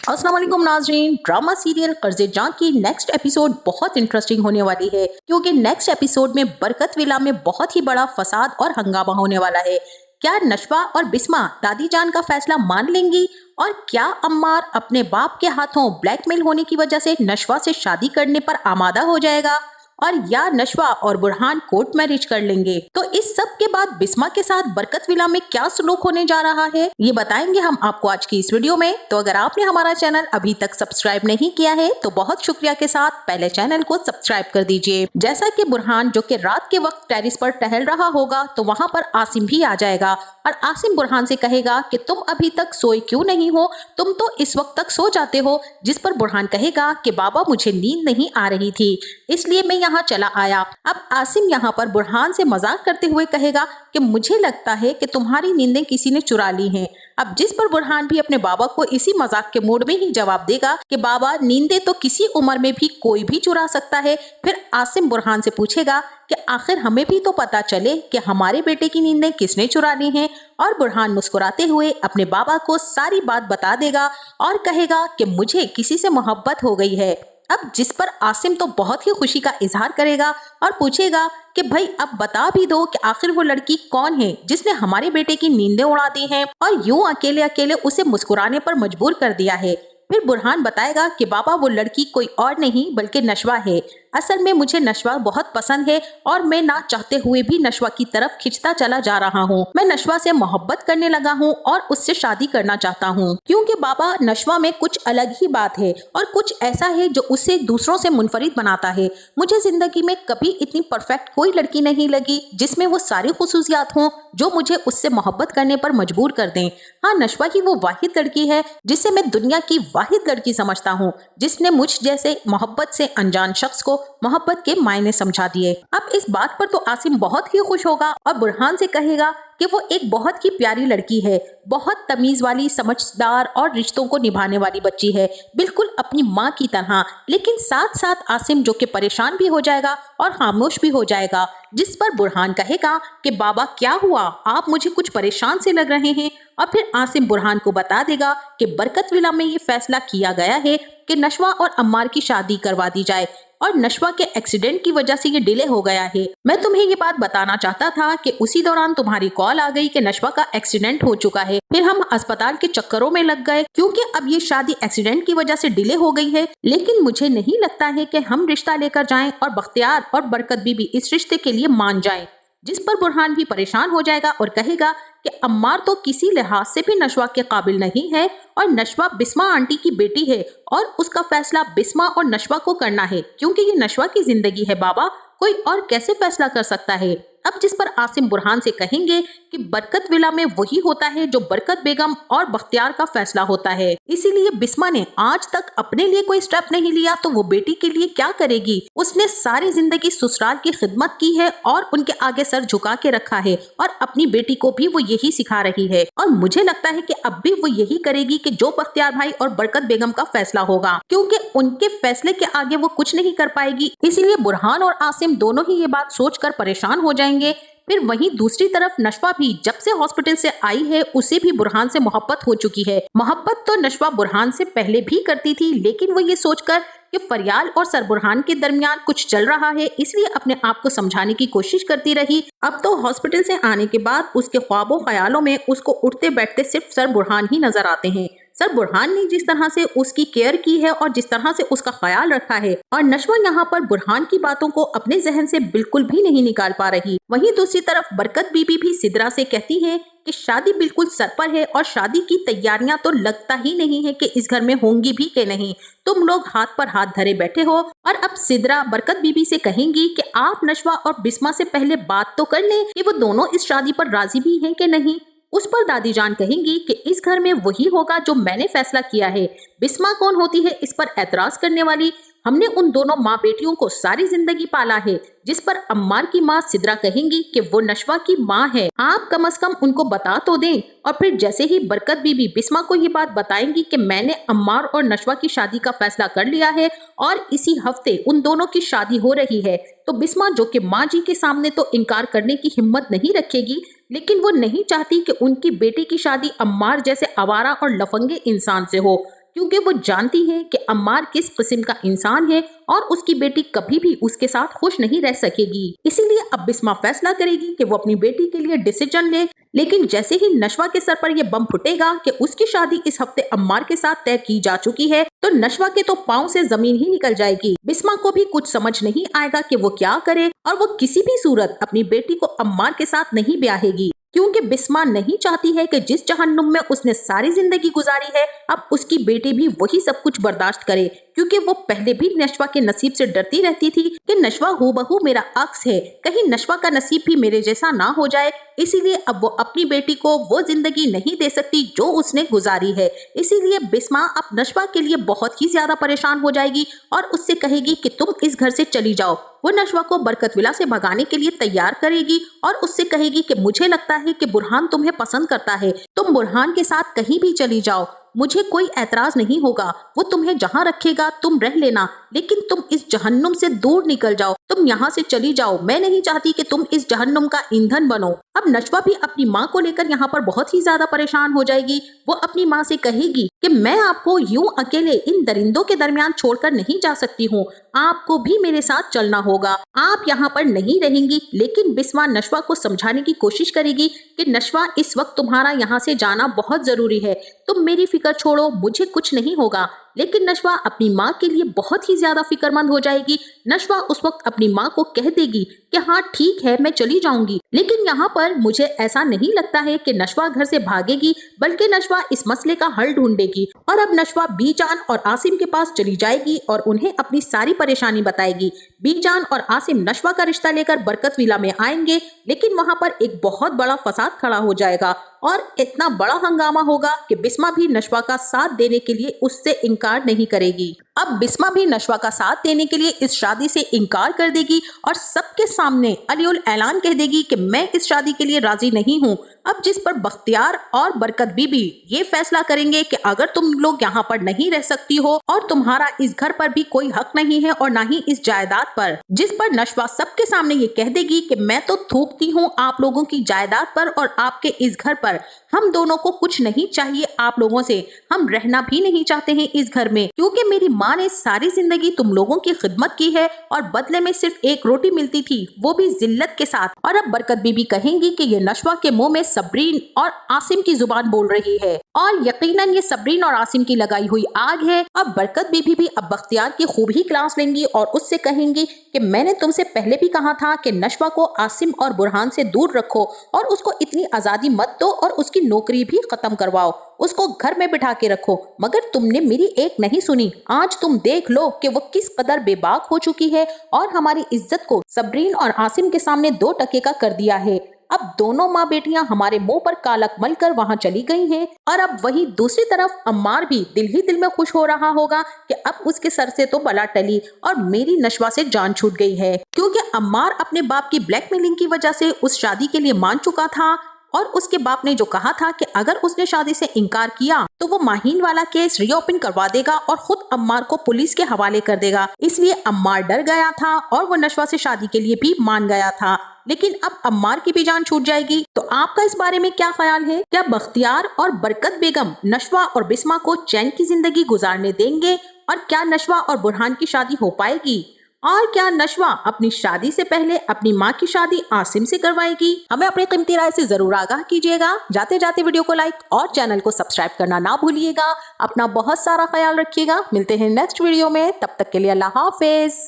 अस्सलाम वालेकुम नाज़रीन। ड्रामा सीरियल कर्ज़े जां की नेक्स्ट एपिसोड बहुत इंटरेस्टिंग होने वाली है, क्योंकि नेक्स्ट एपिसोड में बरकत विला में बहुत ही बड़ा फसाद और हंगामा होने वाला है। क्या नशवा और बिस्मा दादी जान का फैसला मान लेंगी, और क्या अम्मार अपने बाप के हाथों ब्लैकमेल होने की वजह से नशवा से शादी करने पर आमादा हो जाएगा, और या नशवा और बुरहान कोर्ट मैरिज कर लेंगे। तो इस सब के बाद बिस्मा के साथ बरकत विला में क्या सलूक होने जा रहा है, ये बताएंगे हम आपको आज की इस वीडियो में। तो अगर आपने हमारा चैनल अभी तक सब्सक्राइब नहीं किया है तो बहुत शुक्रिया के साथ पहले चैनल को सब्सक्राइब कर दीजिए। जैसा कि बुरहान जो कि रात के वक्त टेरिस पर टहल रहा होगा, तो वहाँ पर आसिम भी आ जाएगा और आसिम बुरहान से कहेगा कि तुम अभी तक सोए क्यों नहीं हो, तुम तो इस वक्त तक सो जाते हो। जिस पर बुरहान कहेगा कि बाबा मुझे नींद नहीं आ रही थी, इसलिए मैं यहाँ चला आया। अब आसिम यहाँ पर बुरहान से मजाक करते हुए कहेगा कि मुझे लगता है कि तुम्हारी नींदें किसी ने चुरा ली हैं। अब जिस पर बुरहान भी अपने बाबा को इसी मजाक के मूड में ही जवाब देगा कि बाबा नींदें तो किसी उम्र में भी कोई भी चुरा सकता है। फिर आसिम बुरहान से पूछेगा कि आखिर हमें भी तो पता चले कि हमारे बेटे की नींदें किसने चुरा ली हैं, और बुरहान मुस्कुराते हुए अपने बाबा को सारी बात बता देगा और कहेगा कि मुझे किसी से मोहब्बत हो गई है। अब जिस पर आसिम तो बहुत ही खुशी का इजहार करेगा और पूछेगा कि भाई अब बता भी दो कि आखिर वो लड़की कौन है जिसने हमारे बेटे की नींदें उड़ा दी हैं और यूं अकेले अकेले उसे मुस्कुराने पर मजबूर कर दिया है। फिर बुरहान बताएगा कि बाबा वो लड़की कोई और नहीं बल्कि नशवा है। असल में मुझे नशवा बहुत पसंद है और मैं ना चाहते हुए भी नशवा की तरफ खिंचता चला जा रहा हूँ। मैं नशवा से मोहब्बत करने लगा हूँ और उससे शादी करना चाहता हूँ, क्योंकि बाबा नशवा में कुछ अलग ही बात है और कुछ ऐसा है जो उसे दूसरों से मुनफरिद बनाता है। मुझे जिंदगी में कभी इतनी परफेक्ट कोई लड़की नहीं लगी जिसमें वो सारी खुसूसियात हों जो मुझे उससे मोहब्बत करने पर मजबूर कर दें। हाँ, नशवा ही वो वाहिद लड़की है जिसे मैं दुनिया की वाहिद लड़की समझता हूँ, जिसने मुझ जैसे मोहब्बत से अनजान शख्स को मोहब्बत के मायने समझा दिए। अब इस बात पर तो आसिम बहुत ही खुश होगा और बुरहान से कहेगा कि वो एक बहुत ही प्यारी लड़की है, बहुत तमीज वाली, समझदार और रिश्तों को निभाने वाली बच्ची है, बिल्कुल अपनी माँ की तरह। लेकिन साथ साथ आसिम जो कि परेशान भी हो जाएगा और खामोश भी हो जाएगा। जिस पर बुरहान कहेगा कि बाबा क्या हुआ, आप मुझे कुछ परेशान से लग रहे हैं। और फिर आसिम बुरहान को बता देगा कि बरकत विला में ये फैसला किया गया है कि नशवा और अम्मार की शादी करवा दी जाए और नशवा के एक्सीडेंट की वजह से ये डिले हो गया है। मैं तुम्हें ये बात बताना चाहता था कि उसी दौरान तुम्हारी कॉल आ गई कि नशवा का एक्सीडेंट हो चुका है। फिर हम अस्पताल के चक्करों में लग गए क्योंकि अब ये शादी एक्सीडेंट की वजह से डिले हो गई है। लेकिन मुझे नहीं लगता है कि हम रिश्ता लेकर जाएं और बख्तियार और बरकत बीबी इस रिश्ते के लिए मान जाएं। जिस पर बुरहान भी परेशान हो जाएगा और कहेगा कि अम्मार तो किसी लिहाज से भी नशवा के काबिल नहीं है और नशवा बिस्मा आंटी की बेटी है और उसका फैसला बिस्मा और नशवा को करना है, क्योंकि ये नशवा की जिंदगी है बाबा, कोई और कैसे फैसला कर सकता है। अब जिस पर आसिम बुरहान से कहेंगे कि बरकत विला में वही होता है जो बरकत बेगम और बख्तियार का फैसला होता है, इसीलिए बिस्मा ने आज तक अपने लिए कोई स्टेप नहीं लिया तो वो बेटी के लिए क्या करेगी। उसने सारी जिंदगी ससुराल की खिदमत की है और उनके आगे सर झुका के रखा है और अपनी बेटी को भी वो यही सिखा रही है, और मुझे लगता है कि अब भी वो यही करेगी कि जो बख्तियार भाई और बरकत बेगम का फैसला होगा, क्योंकि उनके फैसले के आगे वो कुछ नहीं कर पाएगी। इसीलिए बुरहान और आसिम दोनों ही ये बात सोचकर परेशान हो जाएंगे। फिर वहीं दूसरी तरफ नशवा भी जब से हॉस्पिटल से आई है उसे भी बुरहान से मोहब्बत हो चुकी है। मोहब्बत तो नशवा बुरहान से पहले भी करती थी, लेकिन वो ये सोचकर कि फरियाल और सरबुरहान के दरमियान कुछ चल रहा है, इसलिए अपने आप को समझाने की कोशिश करती रही। अब तो हॉस्पिटल से आने के बाद उसके ख्वाबों ख्यालों में उसको उठते बैठते सिर्फ सरबुरहान ही नजर आते हैं। सर बुरहान ने जिस तरह से उसकी केयर की है और जिस तरह से उसका ख्याल रखा है, और नशवा यहाँ पर बुरहान की बातों को अपने जहन से बिल्कुल भी नहीं निकाल पा रही। वहीं दूसरी तरफ बरकत बीबी भी सिदरा से कहती है कि शादी बिल्कुल सर पर है और शादी की तैयारियां तो लगता ही नहीं है कि इस घर में होंगी भी कि नहीं। तुम लोग हाथ पर हाथ धरे बैठे हो। और अब सिदरा बरकत बीबी से कहेंगी कि आप नशवा और बिस्मा से पहले बात तो कर लें कि वो दोनों इस शादी पर राजी भी हैं कि नहीं। उस पर दादी जान कहेंगी कि इस घर में वही होगा जो मैंने फैसला किया है। बिस्मा कौन होती है इस पर एतराज करने वाली, हमने उन दोनों माँ बेटियों को सारी जिंदगी पाला है। जिस पर अम्मार की माँ सिदरा कहेंगी कि वो नशवा की माँ है, आप कम से कम उनको बता तो दें। और फिर जैसे ही बरकत बीबी बिस्मा को ये बात बताएंगी कि मैंने अम्मार और नशवा की शादी का फैसला कर लिया है और इसी हफ्ते उन दोनों की शादी हो रही है, तो बिस्मा जो कि माँ जी के सामने तो इनकार करने की हिम्मत नहीं रखेगी, लेकिन वो नहीं चाहती कि उनकी बेटी की शादी अम्मार जैसे आवारा और लफंगे इंसान से हो। क्योंकि वो जानती है कि अम्मार किस किस्म का इंसान है और उसकी बेटी कभी भी उसके साथ खुश नहीं रह सकेगी। इसीलिए अब बिस्मा फैसला करेगी कि वो अपनी बेटी के लिए डिसीजन ले। लेकिन जैसे ही नशवा के सर पर यह बम फुटेगा कि उसकी शादी इस हफ्ते अम्मार के साथ तय की जा चुकी है, तो नशवा के तो पाँव से जमीन ही निकल जाएगी। बिस्मा को भी कुछ समझ नहीं आएगा कि वो क्या करे और वो किसी भी सूरत अपनी बेटी को अम्मार के साथ नहीं ब्याहेगी, क्योंकि बिस्मा नहीं चाहती है कि जिस जहन्नुम में उसने सारी जिंदगी गुजारी है अब उसकी बेटी भी वही सब कुछ बर्दाश्त करे। क्योंकि वो पहले भी नशवा के नसीब से डरती रहती थी कि नशवा हूबहू मेरा अक्स है, कहीं नशवा का नसीब भी मेरे जैसा ना हो जाए। इसीलिए अब वो अपनी बेटी को वो जिंदगी नहीं दे सकती जो उसने गुजारी है। इसीलिए बिस्मा अब नशवा के लिए बहुत ही ज्यादा परेशान हो जाएगी और उससे कहेगी कि तुम इस घर से चली जाओ। वो नशवा को बरकत विला से भगाने के लिए तैयार करेगी और उससे कहेगी कि मुझे लगता है कि बुरहान तुम्हें पसंद करता है, तुम बुरहान के साथ कहीं भी चली जाओ, मुझे कोई एतराज नहीं होगा, वो तुम्हें जहाँ रखेगा तुम रह लेना, लेकिन तुम इस जहन्नुम से दूर निकल जाओ, तुम यहाँ से चली जाओ, मैं नहीं चाहती कि तुम इस जहन्नुम का ईंधन बनो। अब नशवा भी अपनी माँ को लेकर यहाँ पर बहुत ही ज्यादा परेशान हो जाएगी। वो अपनी माँ से कहेगी कि मैं आपको यूं अकेले इन दरिंदों के दरमियान छोड़कर नहीं जा सकती हूँ, आपको भी मेरे साथ चलना होगा, आप यहाँ पर नहीं रहेंगी। लेकिन बिस्मा नशवा को समझाने की कोशिश करेगी कि नशवा इस वक्त तुम्हारा यहाँ से जाना बहुत जरूरी है, तुम मेरी फिक्र छोड़ो, मुझे कुछ नहीं होगा। लेकिन नशवा अपनी माँ के लिए बहुत ही ज्यादा फिक्रमंद हो जाएगी। नशवा उस वक्त अपनी माँ को कह देगी कि हाँ ठीक है मैं चली जाऊंगी। लेकिन यहाँ पर मुझे ऐसा नहीं लगता है कि नशवा घर से भागेगी, बल्कि नशवा इस मसले का हल ढूंढेगी। और अब नशवा बीजान और आसिम के पास चली जाएगी और उन्हें अपनी सारी परेशानी बताएगी। बीजान और आसिम नशवा का रिश्ता लेकर बरकत विला में आएंगे, लेकिन वहाँ पर एक बहुत बड़ा फसाद खड़ा हो जाएगा और इतना बड़ा हंगामा होगा कि बिस्मा भी नशवा का साथ देने के लिए उससे इनकार नहीं करेगी। अब बिस्मा भी नशवा का साथ देने के लिए इस शादी से इनकार कर देगी और सबके सामने अलीउल ऐलान कह देगी कि मैं इस शादी के लिए राजी नहीं हूँ। अब जिस पर बख्तियार और बरकत बीबी ये फैसला करेंगे कि अगर तुम लोग यहाँ पर नहीं रह सकती हो और तुम्हारा इस घर पर भी कोई हक नहीं है और ना ही इस जायदाद पर, जिस पर नशवा सबके सामने ये कह देगी कि मैं तो थूकती हूँ आप लोगों की जायदाद पर और आपके इस घर पर, हम दोनों को कुछ नहीं चाहिए आप लोगों से, हम रहना भी नहीं चाहते हैं इस घर में, क्योंकि मेरी माँ ने सारी जिंदगी तुम लोगों की खिदमत की है और बदले में सिर्फ एक रोटी मिलती थी, वो भी जिल्लत के साथ। और अब बरकत बीबी कहेंगी कि ये नशवा के मुंह में सबरीन और आसिम की जुबान बोल रही है और यकीनन ये सबरीन और आसिम की लगाई हुई आग है। अब बरकत बीबी भी अब बख्तियार की खूब ही क्लास लेंगी और उससे कहेंगी कि मैंने तुमसे पहले भी कहा था कि नशवा को आसिम और बुरहान से दूर रखो और उसको इतनी आजादी मत दो और उसकी नौकरी भी खत्म करवाओ, उसको घर में बिठा के रखो, मगर तुमने मेरी एक नहीं सुनी। आज तुम देख लो कि वो किस कदर बेबाक हो चुकी है और हमारी इज्जत को सबरीन और आसिम के सामने 2 टके का कर दिया है। अब दोनों माँ बेटियां हमारे मुंह पर कालक मल कर वहाँ चली गई हैं और अब वही दूसरी तरफ अम्मार भी दिल ही दिल में खुश हो रहा होगा कि अब उसके सर से तो बला टली और मेरी नशवा से जान छूट गई है, क्योंकि अम्मार अपने बाप की ब्लैकमेलिंग की वजह से उस शादी के लिए मान चुका था और उसके बाप ने जो कहा था कि अगर उसने शादी से इनकार किया तो वो माहीन वाला केस रीओपन करवा देगा और खुद अम्मार को पुलिस के हवाले कर देगा। इसलिए अम्मार डर गया था और वो नशवा से शादी के लिए भी मान गया था। लेकिन अब अम्मार की भी जान छूट जाएगी, तो आपका इस बारे में क्या ख्याल है? क्या बख्तियार और बरकत बेगम नशवा और बिस्मा को चैन की जिंदगी गुजारने देंगे और क्या नशवा और बुरहान की शादी हो पाएगी? और क्या नशवा अपनी शादी से पहले अपनी माँ की शादी आसिम से करवाएगी? हमें अपनी कीमती राय से जरूर आगाह कीजिएगा। जाते जाते वीडियो को लाइक और चैनल को सब्सक्राइब करना ना भूलिएगा। अपना बहुत सारा ख्याल रखिएगा। मिलते हैं नेक्स्ट वीडियो में, तब तक के लिए अल्लाह हाफिज।